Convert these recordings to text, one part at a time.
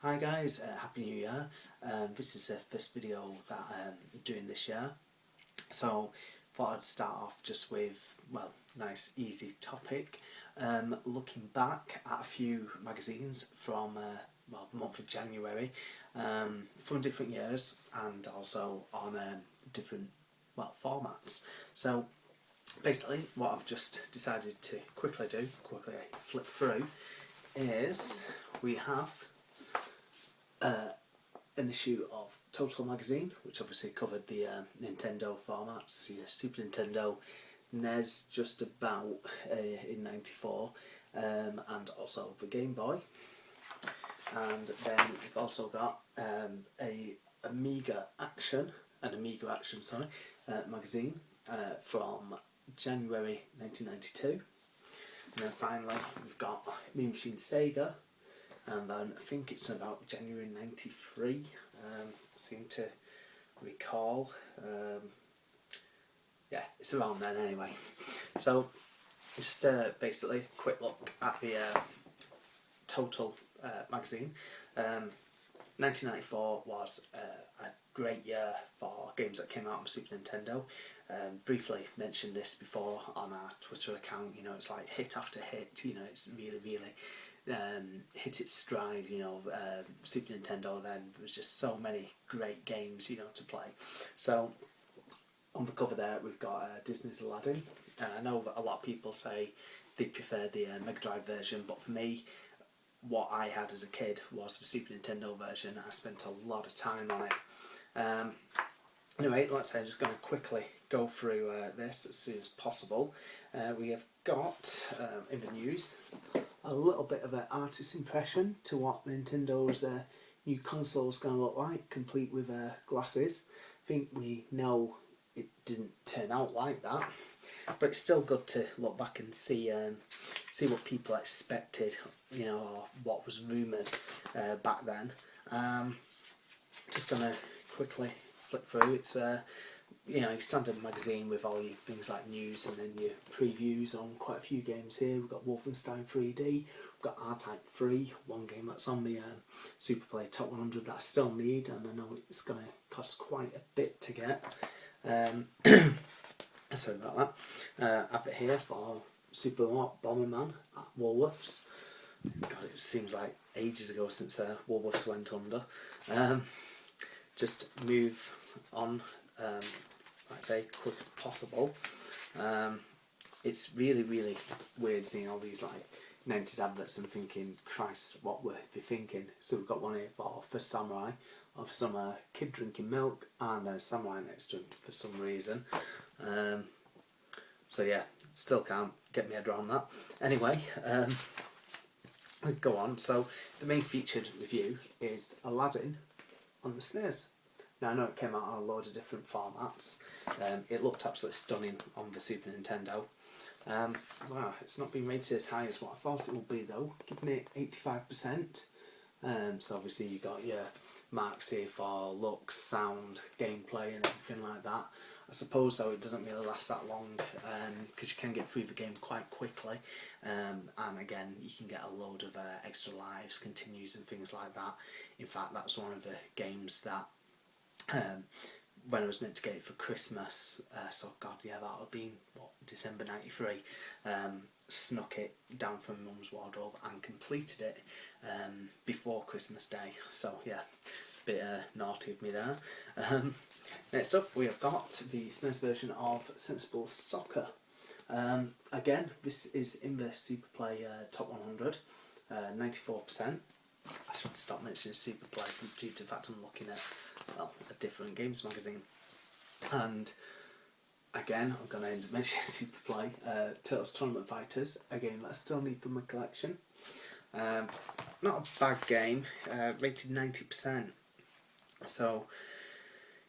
Hi guys, Happy New Year. This is the first video that I'm doing this year, so thought I'd start off just with, well, nice easy topic, looking back at a few magazines from the month of January, from different years and also on different formats. So basically what I've just decided to quickly flip through, is we have an issue of Total magazine, which obviously covered the Nintendo formats, Super Nintendo, NES just about in '94, and also the Game Boy. And then we've also got an Amiga Action magazine from January 1992. And then finally we've got Mean Machine Sega, and then I think it's about January '93. I seem to recall. Yeah, it's around then anyway. So just basically a quick look at the Total magazine. 1994 was a great year for games that came out on Super Nintendo. Briefly mentioned this before on our Twitter account. You know, it's like hit after hit. You know, it's really hit its stride. You know, Super Nintendo. Then there was just so many great games, you know, to play. So on the cover there we've got Disney's Aladdin. I know that a lot of people say they prefer the Mega Drive version, but for me, what I had as a kid was the Super Nintendo version. I spent a lot of time on it. Anyway, let's say I'm just going to quickly go through this as soon as possible. We have got in the news a little bit of an artist's impression to what Nintendo's new console is going to look like, complete with glasses. I think we know it didn't turn out like that, but it's still good to look back and see what people expected, you know, or what was rumoured back then. Just going to quickly flip through. It's you know, your standard magazine with all your things like news and then your previews on quite a few games here. We've got Wolfenstein 3D, we've got R-Type 3, one game that's on the Superplay Top 100 that I still need, and I know it's going to cost quite a bit to get. Sorry about that. Up here for Super Bomberman at Woolworths. God, it seems like ages ago since Woolworths went under. Just move on, like I say, quick as possible. It's really weird seeing all these like 90s adverts and thinking, Christ, what were they thinking? So we've got one here for Samurai, of some kid drinking milk, and then a samurai next to him for some reason. So yeah, still can't get my head around that. Anyway, we go on. So the main featured review is Aladdin on the SNES. Now I know it came out on a load of different formats. It looked absolutely stunning on the Super Nintendo. Wow, it's not been rated as high as what I thought it would be though, giving it 85%. So obviously you got your marks here for looks, sound, gameplay and everything like that. I suppose though it doesn't really last that long, because you can get through the game quite quickly, and again you can get a load of extra lives, continues and things like that. In fact, that's one of the games that when I was meant to get it for Christmas, so God, yeah, that would have been what, December '93, snuck it down from Mum's wardrobe and completed it before Christmas Day. So yeah, a bit naughty of me there. Next up we have got the SNES version of Sensible Soccer. Again, this is in the Superplay Top 100, 94%. I should stop mentioning Superplay due to the fact I'm looking at, well, a different games magazine. And again, I'm going to end up mentioning Superplay, Turtles Tournament Fighters, a game that I still need for my collection. Not a bad game, rated 90%. So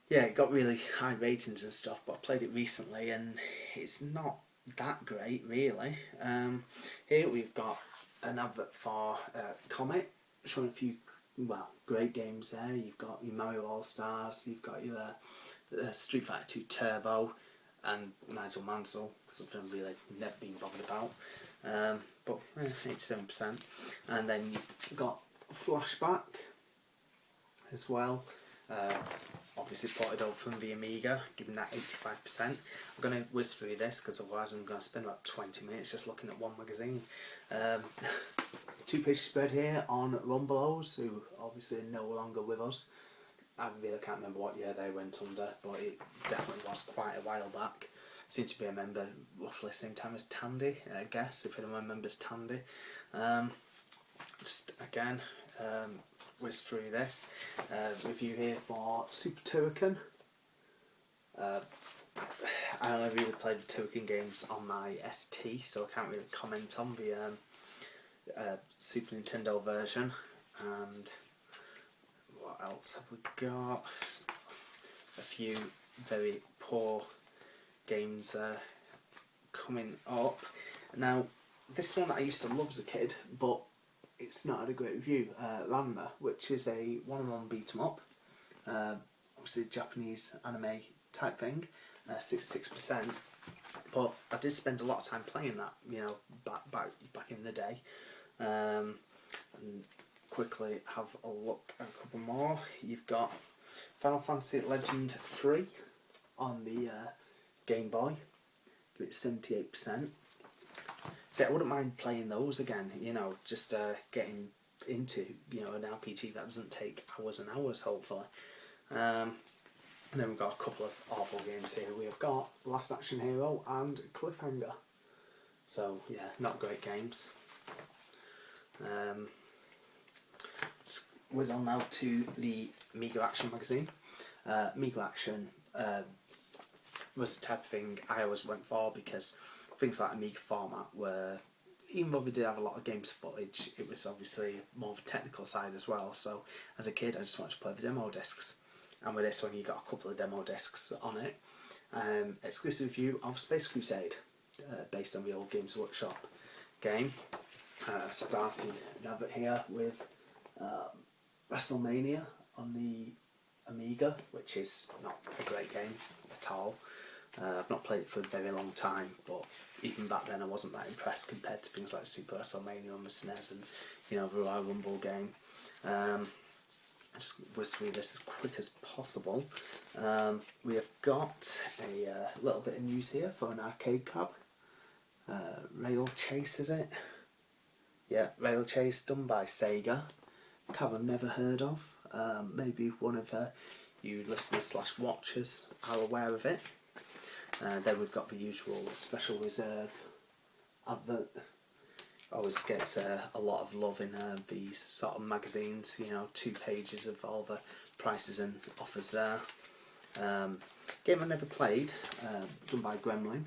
yeah, it got really high ratings and stuff, but I played it recently and it's not that great really. Here we've got an advert for Comet, showing a few, well, great games there. You've got your Mario All-Stars, you've got your Street Fighter 2 Turbo, and Nigel Mansell, something I've really never been bothered about. But 87%. And then you've got Flashback, as well. Obviously ported over from the Amiga, giving that 85%. I'm going to whiz through this because otherwise I'm going to spend about 20 minutes just looking at one magazine. 2-page spread here on Rumbelows, who obviously are no longer with us. I really can't remember what year they went under, but it definitely was quite a while back. Seemed to be a member roughly the same time as Tandy, I guess, if anyone remembers Tandy. Just again, whiz through this. Review here for Super Turrican. I only really played the Turrican games on my ST, so I can't really comment on the Super Nintendo version. And what else have we got? A few very poor games coming up. Now, this one I used to love as a kid, but it's not had a great review. Ranma, which is a one-on-one beat 'em up, obviously Japanese anime type thing, 66%. But I did spend a lot of time playing that, you know, back in the day. And quickly have a look at a couple more. You've got Final Fantasy Legend 3 on the Game Boy. It's 78%. So I wouldn't mind playing those again, you know, just getting into, you know, an RPG that doesn't take hours and hours, hopefully. And then we've got a couple of awful games here. We have got Last Action Hero and Cliffhanger. So, yeah, not great games. Let's whiz on now to the Amiga Action magazine. Amiga Action was the type of thing I always went for because things like Amiga format were, even though we did have a lot of games footage, it was obviously more of a technical side as well. So as a kid I just wanted to play the demo discs, and with this one you got a couple of demo discs on it. Exclusive review of Space Crusade, based on the old Games Workshop game. Starting another here with WrestleMania on the Amiga, which is not a great game at all. I've not played it for a very long time, but even back then I wasn't that impressed compared to things like Super WrestleMania on the SNES and, you know, the Royal Rumble game. Just whiz through this as quick as possible. We have got a little bit of news here for an arcade cab. Rail Chase, is it? Yeah, Rail Chase, done by Sega. Cab I've never heard of. Maybe one of you listeners / watchers are aware of it. Then we've got the usual Special Reserve advert. Always gets a lot of love in these sort of magazines, you know, 2 pages of all the prices and offers there. Game I never played, done by Gremlin,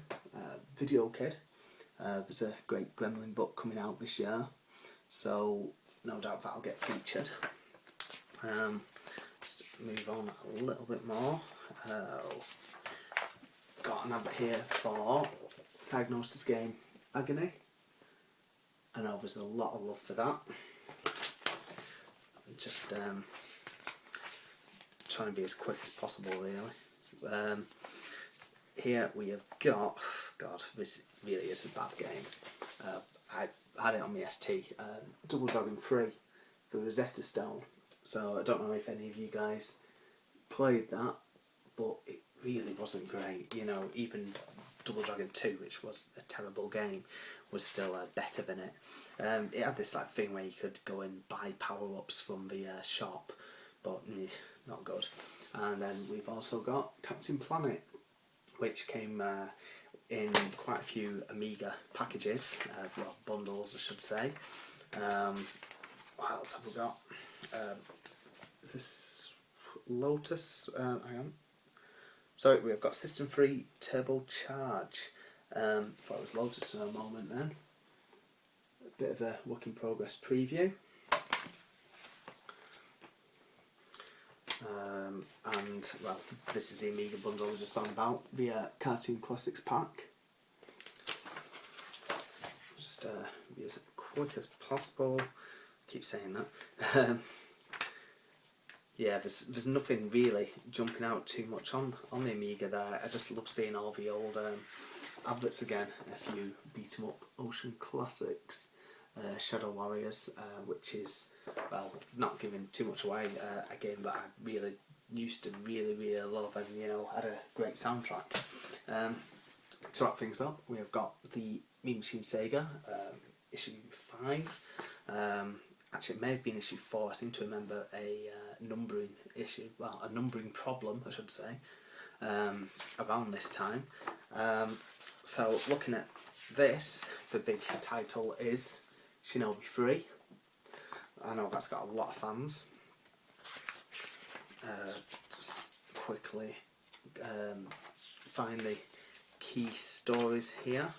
Video Kid. There's a great Gremlin book coming out this year, so no doubt that'll get featured. Just move on a little bit more. Got an advert here for Psygnosis game Agony. I know there's a lot of love for that. I'm just trying to be as quick as possible, really. Here we have got, God, this really is a bad game. I had it on my ST, Double Dragon 3 for Rosetta Stone. So I don't know if any of you guys played that, but it really wasn't great. You know, even Double Dragon 2, which was a terrible game, was still better than it. It had this like thing where you could go and buy power-ups from the shop, but not good. And then we've also got Captain Planet, which came in quite a few Amiga packages, well, bundles I should say. What else have we got? Is this Lotus? Hang on. Sorry, we've got System 3 Turbo Charge. Thought it was Lotus for a moment then. A bit of a work in progress preview. And, well, this is the Amiga bundle I was just on about, the Cartoon Classics pack. Just be as quick as possible. Keep saying that. Yeah, there's nothing really jumping out too much on the Amiga there. I just love seeing all the old adverts again. A few beat 'em up Ocean Classics. Shadow Warriors, which is, well, not giving too much away, a game that I really used to really love, and you know, had a great soundtrack. To wrap things up, we have got the Mean Machine Sega, issue 5. Actually, it may have been issue 4. I seem to remember a numbering issue, well, a numbering problem, I should say, around this time. So looking at this, the big title is Shinobi 3. I know that's got a lot of fans. Just quickly find the key stories here.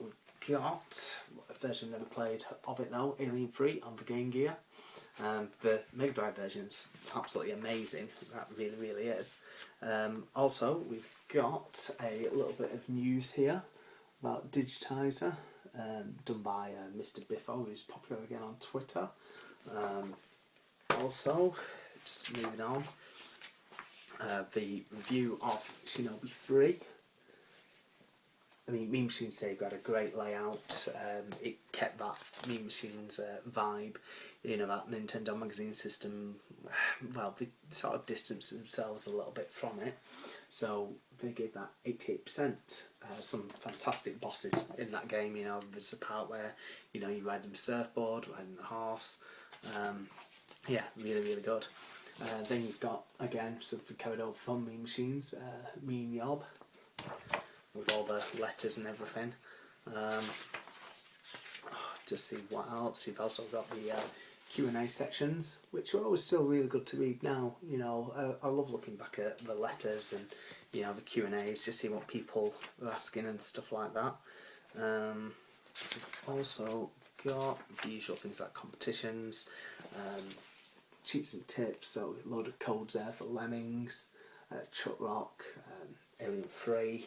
We've got a version never played of it though, Alien 3 on the Game Gear. The Mega Drive version's absolutely amazing, that really is. Also, we've got a little bit of news here about Digitizer, done by Mr. Biffo, who's popular again on Twitter. Also, just moving on, the review of Shinobi 3. I mean, Mean Machine Sega had a great layout. It kept that Mean Machines vibe, you know, that Nintendo Magazine system. Well, they sort of distanced themselves a little bit from it, so they gave that 88%. Some fantastic bosses in that game. You know, there's a part where, you know, you ride the surfboard, riding the horse. Yeah, really good. Then you've got, again, something carried over from Mean Machines, Mean Yob, with all the letters and everything. Just see what else. You've also got the Q&A sections, which are always still really good to read now. You know, I love looking back at the letters and, you know, the Q&As to see what people are asking and stuff like that. Also got the usual things like competitions, cheats and tips, so a load of codes there for Lemmings, Chuck Rock, Alien 3.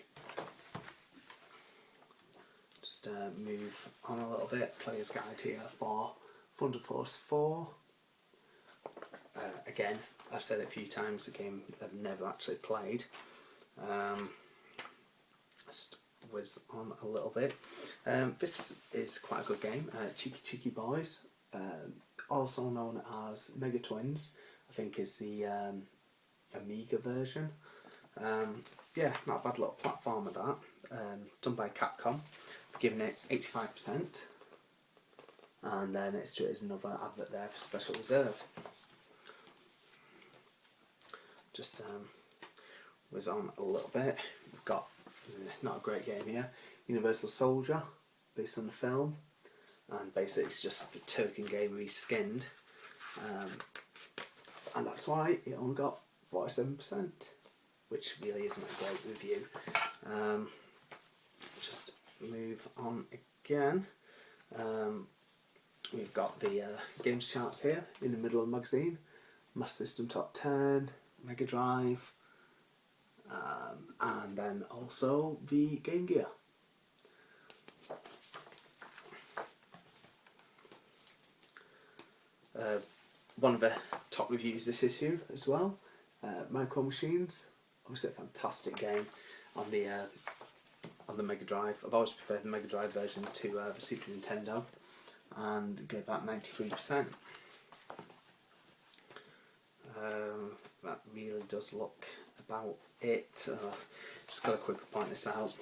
Just move on a little bit, player's guide here for Thunder Force 4. Again, I've said it a few times, the game I've never actually played. Just whiz on a little bit. This is quite a good game, Cheeky Boys, also known as Mega Twins, I think is the Amiga version. Yeah, not a bad little platformer that, done by Capcom, giving it 85%, and then it's another advert there for Special Reserve. Just was on a little bit. We've got not a great game here, Universal Soldier, based on the film, and basically it's just the Turken game reskinned, and that's why it only got 47%, which really isn't a great review. Just move on again. We've got the games charts here in the middle of the magazine. Master System Top 10, Mega Drive, and then also the Game Gear. One of the top reviews this issue as well, Micro Machines, obviously a fantastic game on the Mega Drive. I've always preferred the Mega Drive version to the Super Nintendo, and gave that 93%. That really does look about it. Just got to quickly point this out.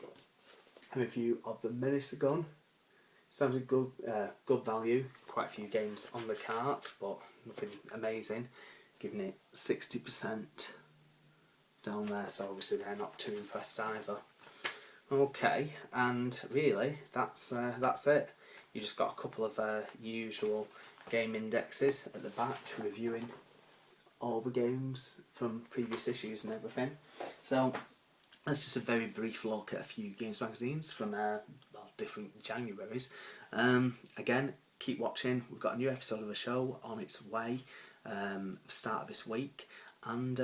A review of the Menace Gun. Sounded good, good value. Quite a few games on the cart, but nothing amazing. Giving it 60% down there, so obviously they're not too impressed either. Okay, and really that's it. You just got a couple of usual game indexes at the back reviewing all the games from previous issues and everything. So that's just a very brief look at a few games magazines from well, different Januaries. Again, keep watching. We've got a new episode of the show on its way, start of this week, and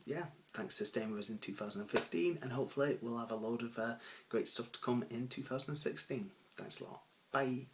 yeah, thanks for staying with us in 2015, and hopefully we'll have a load of great stuff to come in 2016. Thanks a lot. Bye.